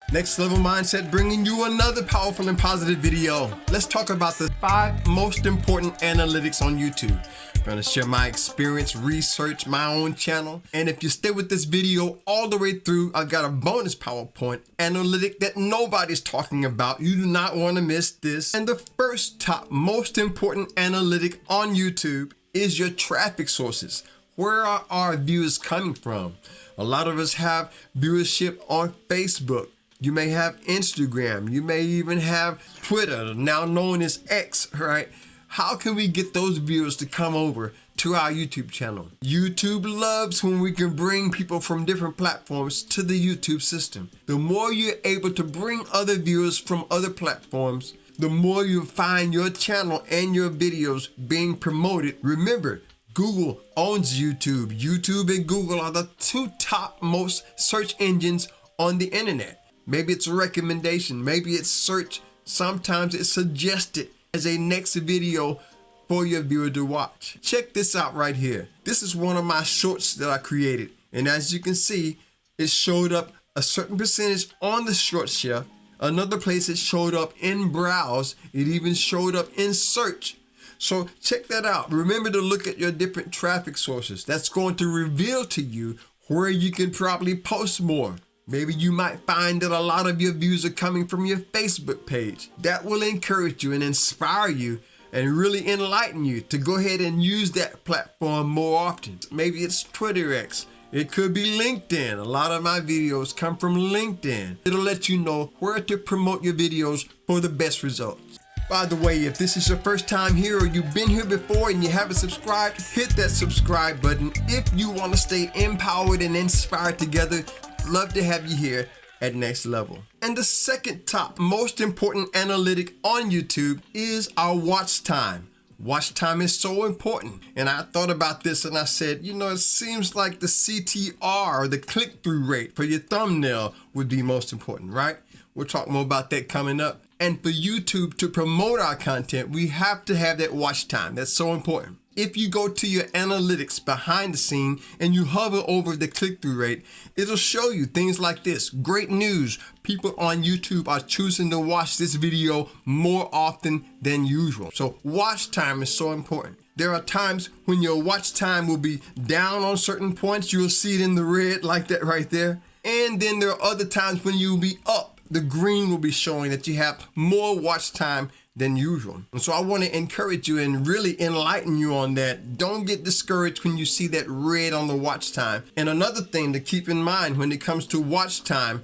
NextLevel Mindset bringing you another powerful and positive video. Let's talk about the 5 most important analytics on YouTube. I'm going to share my experience, research, my own channel. And if you stay with this video all the way through, I've got a bonus PowerPoint analytic that nobody's talking about. You do not want to miss this. And the first top most important analytic on YouTube is your traffic sources. Where are our viewers coming from? A lot of us have viewership on Facebook. You may have Instagram. You may even have Twitter, now known as X, right? How can we get those viewers to come over to our YouTube channel? YouTube loves when we can bring people from different platforms to the YouTube system. The more you're able to bring other viewers from other platforms, the more you find your channel and your videos being promoted. Remember, Google owns YouTube. YouTube and Google are the 2 top most search engines on the internet. Maybe it's a recommendation, maybe it's search. Sometimes it's suggested as a next video for your viewer to watch. Check this out right here. This is one of my shorts that I created. And as you can see, it showed up a certain percentage on the short shelf. Another place it showed up in browse. It even showed up in search. So check that out. Remember to look at your different traffic sources. That's going to reveal to you where you can probably post more. Maybe you might find that a lot of your views are coming from your Facebook page. That will encourage you and inspire you and really enlighten you to go ahead and use that platform more often. Maybe it's Twitter X. It could be LinkedIn. A lot of my videos come from LinkedIn. It'll let you know where to promote your videos for the best results. By the way, if this is your first time here or you've been here before and you haven't subscribed, hit that subscribe button. If you want to stay empowered and inspired together, love to have you here at Next Level. And the second top most important analytic on YouTube is our watch time. Watch time is so important. And I thought about this and I said, you know, it seems like the CTR, or the click-through rate for your thumbnail, would be most important, right? We'll talk more about that coming up. And for YouTube to promote our content, we have to have that watch time. That's so important. If you go to your analytics behind the scene and you hover over the click-through rate, it'll show you things like this. Great news. People on YouTube are choosing to watch this video more often than usual. So watch time is so important. There are times when your watch time will be down on certain points. You'll see it in the red like that right there. And then there are other times when you'll be up. The green will be showing that you have more watch time than usual. And so I want to encourage you and really enlighten you on that. Don't get discouraged when you see that red on the watch time. And another thing to keep in mind when it comes to watch time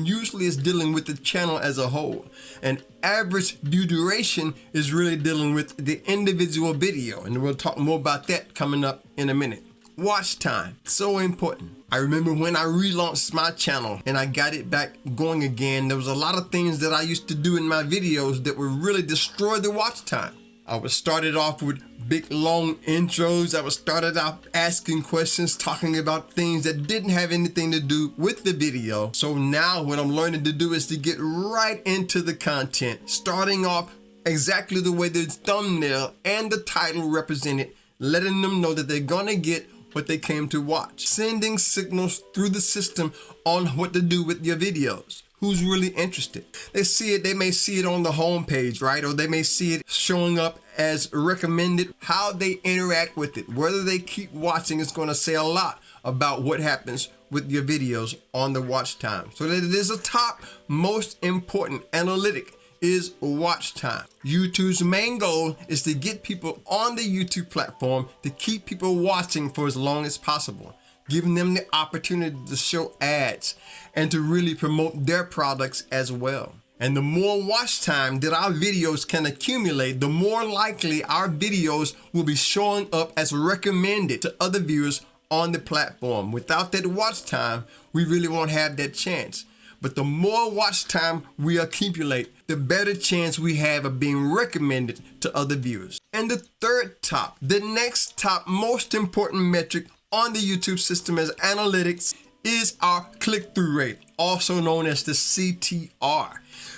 usually is dealing with the channel as a whole. And average view duration is really dealing with the individual video. And we'll talk more about that coming up in a minute. Watch time, so important. I remember when I relaunched my channel and I got it back going again, there was a lot of things that I used to do in my videos that would really destroy the watch time. I would start it off with big long intros. I would start it out asking questions, talking about things that didn't have anything to do with the video. So now what I'm learning to do is to get right into the content, starting off exactly the way the thumbnail and the title represented, letting them know that they're gonna get what they came to watch. Sending signals through the system on what to do with your videos. Who's really interested? They may see it on the home page, right? Or they may see it showing up as recommended. How they interact with it, whether they keep watching, is going to say a lot about what happens with your videos on the watch time. So that it is a top most important analytic is watch time. YouTube's main goal is to get people on the YouTube platform, to keep people watching for as long as possible, giving them the opportunity to show ads and to really promote their products as well. And the more watch time that our videos can accumulate, the more likely our videos will be showing up as recommended to other viewers on the platform. Without that watch time, we really won't have that chance. But the more watch time we accumulate, the better chance we have of being recommended to other viewers. And the third top, the next top most important metric on the YouTube system as analytics is our click-through rate, also known as the CTR.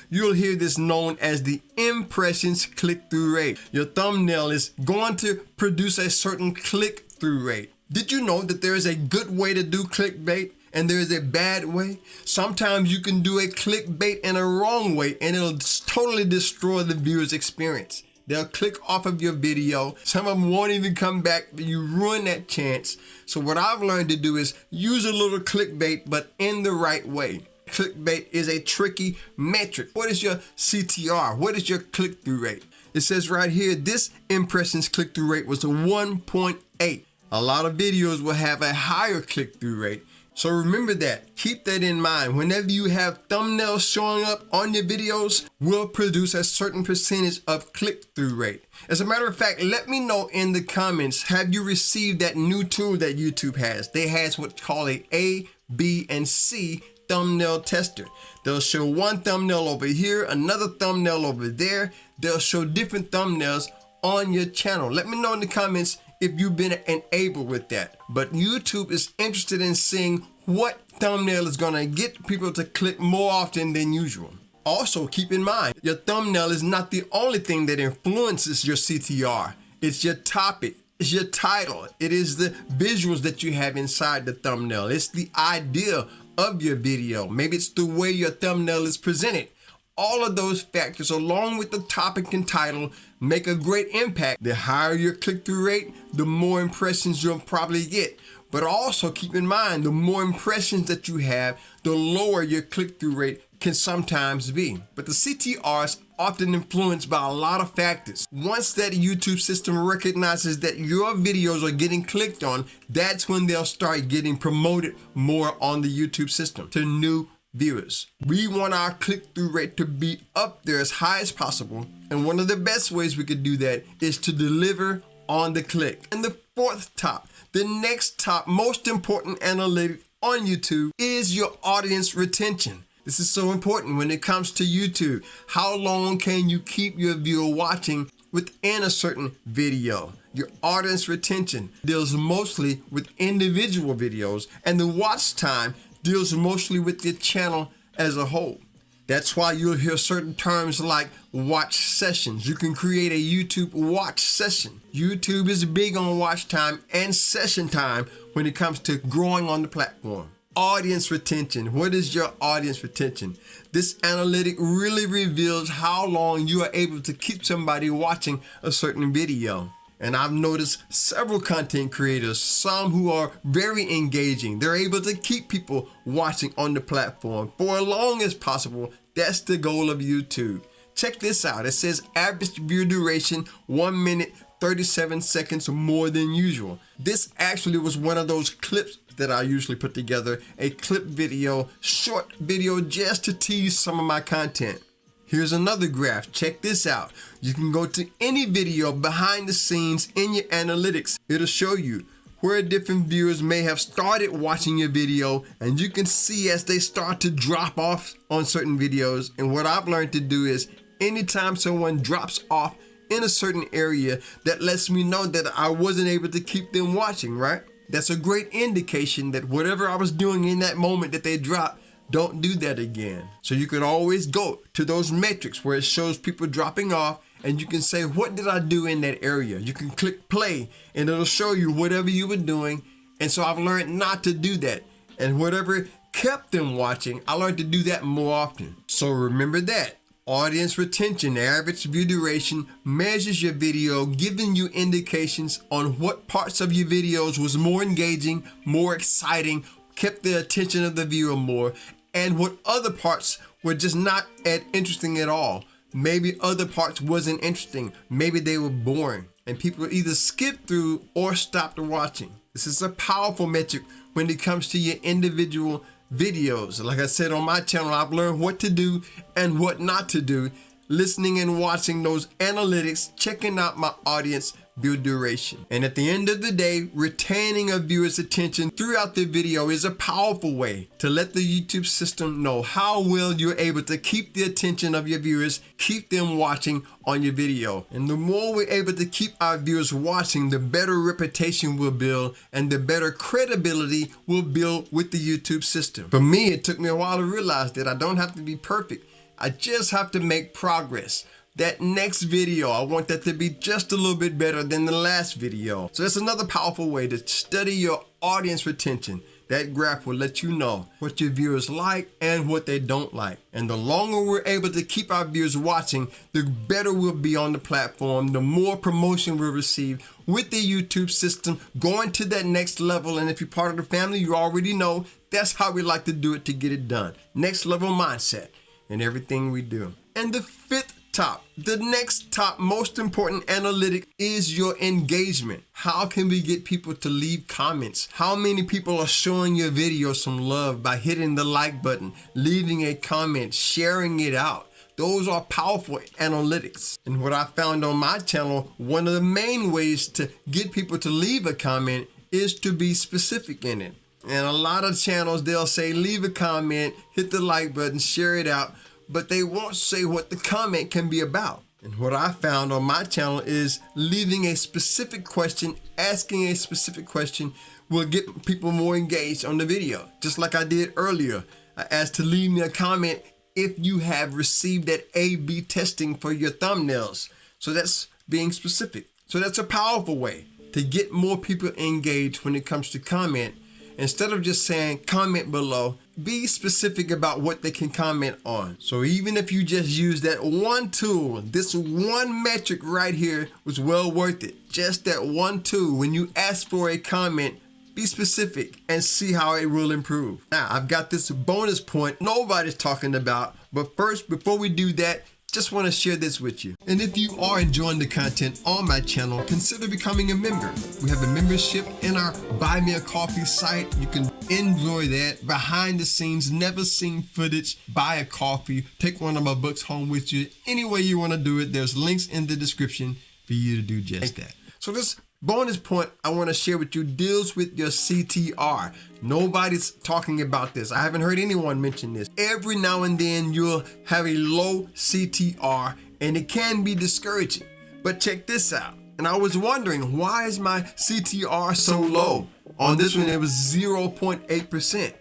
You'll hear this known as the impressions click-through rate. Your thumbnail is going to produce a certain click-through rate. Did you know that there is a good way to do clickbait? and there is a bad way. Sometimes you can do a clickbait in a wrong way and it'll totally destroy the viewer's experience. They'll click off of your video. Some of them won't even come back. You ruin that chance. So what I've learned to do is use a little clickbait, but in the right way. Clickbait is a tricky metric. What is your CTR? What is your click-through rate? It says right here, this impression's click-through rate was a 1.8. A lot of videos will have a higher click-through rate. So remember that. Keep that in mind. Whenever you have thumbnails showing up on your videos, will produce a certain percentage of click-through rate. As a matter of fact, let me know in the comments, have you received that new tool that YouTube has? They has what's called A, B, and C thumbnail tester. They'll show one thumbnail over here, another thumbnail over there. They'll show different thumbnails on your channel. Let me know in the comments if you've been enabled with that. But YouTube is interested in seeing what thumbnail is gonna get people to click more often than usual. Also, keep in mind, your thumbnail is not the only thing that influences your CTR. It's your topic, it's your title, it is the visuals that you have inside the thumbnail. It's the idea of your video. Maybe it's the way your thumbnail is presented. All of those factors, along with the topic and title, make a great impact. The higher your click-through rate, the more impressions you'll probably get. But also keep in mind, the more impressions that you have, the lower your click-through rate can sometimes be. But the CTR is often influenced by a lot of factors. Once that YouTube system recognizes that your videos are getting clicked on, that's when they'll start getting promoted more on the YouTube system to new viewers. We want our click-through rate to be up there as high as possible, and one of the best ways we could do that is to deliver on the click. And the fourth top, the next top most important analytic on YouTube is your audience retention. This is so important when it comes to YouTube. How long can you keep your viewer watching within a certain video? Your audience retention deals mostly with individual videos, and the watch time deals mostly with your channel as a whole. That's why you'll hear certain terms like watch sessions. You can create a YouTube watch session. YouTube is big on watch time and session time when it comes to growing on the platform. Audience retention. What is your audience retention? This analytic really reveals how long you are able to keep somebody watching a certain video. And I've noticed several content creators, some who are very engaging. They're able to keep people watching on the platform for as long as possible. That's the goal of YouTube. Check this out. It says average view duration, 1 minute, 37 seconds more than usual. This actually was one of those clips that I usually put together, a clip video, short video just to tease some of my content. Here's another graph. Check this out. You can go to any video behind the scenes in your analytics. It'll show you where different viewers may have started watching your video, and you can see as they start to drop off on certain videos. And what I've learned to do is anytime someone drops off in a certain area, that lets me know that I wasn't able to keep them watching, right? That's a great indication that whatever I was doing in that moment that they dropped, don't do that again. So you can always go to those metrics where it shows people dropping off, and you can say, what did I do in that area? You can click play and it'll show you whatever you were doing. And so I've learned not to do that. And whatever kept them watching, I learned to do that more often. So remember that. Audience retention, average view duration, measures your video, giving you indications on what parts of your videos was more engaging, more exciting, kept the attention of the viewer more, and what other parts were just not as interesting at all. Maybe other parts wasn't interesting. Maybe they were boring and people either skipped through or stopped watching. This is a powerful metric when it comes to your individual videos. Like I said on my channel, I've learned what to do and what not to do, listening and watching those analytics, checking out my audience view duration. And at the end of the day, retaining a viewer's attention throughout the video is a powerful way to let the YouTube system know how well you're able to keep the attention of your viewers, keep them watching on your video. And the more we're able to keep our viewers watching, the better reputation we'll build and the better credibility we'll build with the YouTube system. For me, it took me a while to realize that I don't have to be perfect. I just have to make progress. That next video, I want that to be just a little bit better than the last video. So that's another powerful way to study your audience retention. That graph will let you know what your viewers like and what they don't like. And the longer we're able to keep our viewers watching, the better we'll be on the platform, the more promotion we'll receive with the YouTube system, going to that next level. And if you're part of the family, you already know that's how we like to do it to get it done. Next level mindset in everything we do. And the next top most important analytic is your engagement. How can we get people to leave comments? How many people are showing your video some love by hitting the like button, leaving a comment, sharing it out? Those are powerful analytics. And what I found on my channel, one of the main ways to get people to leave a comment is to be specific in it. And a lot of channels, they'll say, leave a comment, hit the like button, share it out, but they won't say what the comment can be about. And what I found on my channel is leaving a specific question, asking a specific question will get people more engaged on the video. Just like I did earlier, I asked to leave me a comment if you have received that A/B testing for your thumbnails. So that's being specific. So that's a powerful way to get more people engaged when it comes to comment. Instead of just saying comment below, be specific about what they can comment on. So even if you just use that one tool, this one metric right here was well worth it. Just that one tool. When you ask for a comment, be specific and see how it will improve. Now, I've got this bonus point nobody's talking about, but first, before we do that, just want to share this with you. And if you are enjoying the content on my channel, consider becoming a member. We have a membership in our Buy Me a Coffee site. You can enjoy that behind the scenes, never seen footage, buy a coffee, take one of my books home with you. Any way you want to do it, there's links in the description for you to do just that. So this bonus point I want to share with you deals with your CTR. Nobody's talking about this. I haven't heard anyone mention this. Every now and then you'll have a low CTR and it can be discouraging. But check this out. And I was wondering, why is my CTR so low? On this one, it was 0.8%.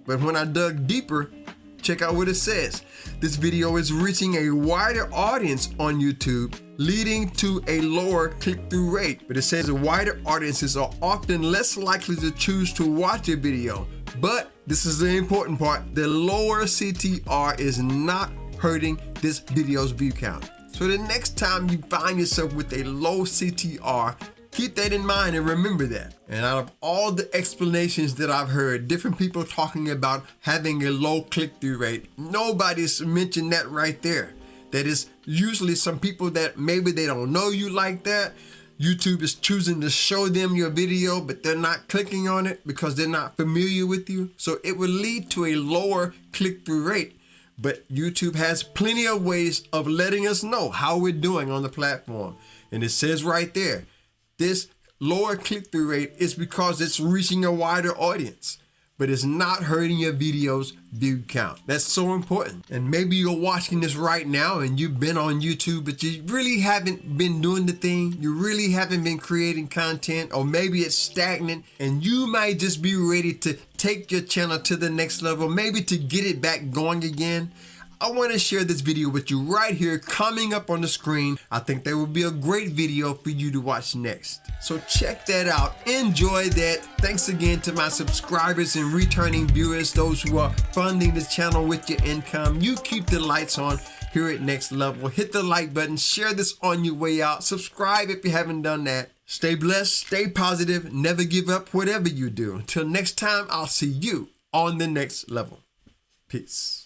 But when I dug deeper, check out what it says. This video is reaching a wider audience on YouTube, leading to a lower click-through rate. But it says wider audiences are often less likely to choose to watch a video. But this is the important part. The lower CTR is not hurting this video's view count. So the next time you find yourself with a low CTR, keep that in mind and remember that. And out of all the explanations that I've heard, different people talking about having a low click-through rate, nobody's mentioned that right there. That is usually some people that maybe they don't know you like that. YouTube is choosing to show them your video, but they're not clicking on it because they're not familiar with you. So it will lead to a lower click-through rate. But YouTube has plenty of ways of letting us know how we're doing on the platform. And it says right there, this lower click-through rate is because it's reaching a wider audience, but it's not hurting your video's view count. That's so important. And maybe you're watching this right now and you've been on YouTube, but you really haven't been doing the thing. You really haven't been creating content, or maybe it's stagnant and you might just be ready to take your channel to the next level, maybe to get it back going again. I want to share this video with you right here coming up on the screen. I think that would be a great video for you to watch next. So check that out. Enjoy that. Thanks again to my subscribers and returning viewers, those who are funding the channel with your income. You keep the lights on here at Next Level. Hit the like button. Share this on your way out. Subscribe if you haven't done that. Stay blessed. Stay positive. Never give up whatever you do. Until next time, I'll see you on the next level. Peace.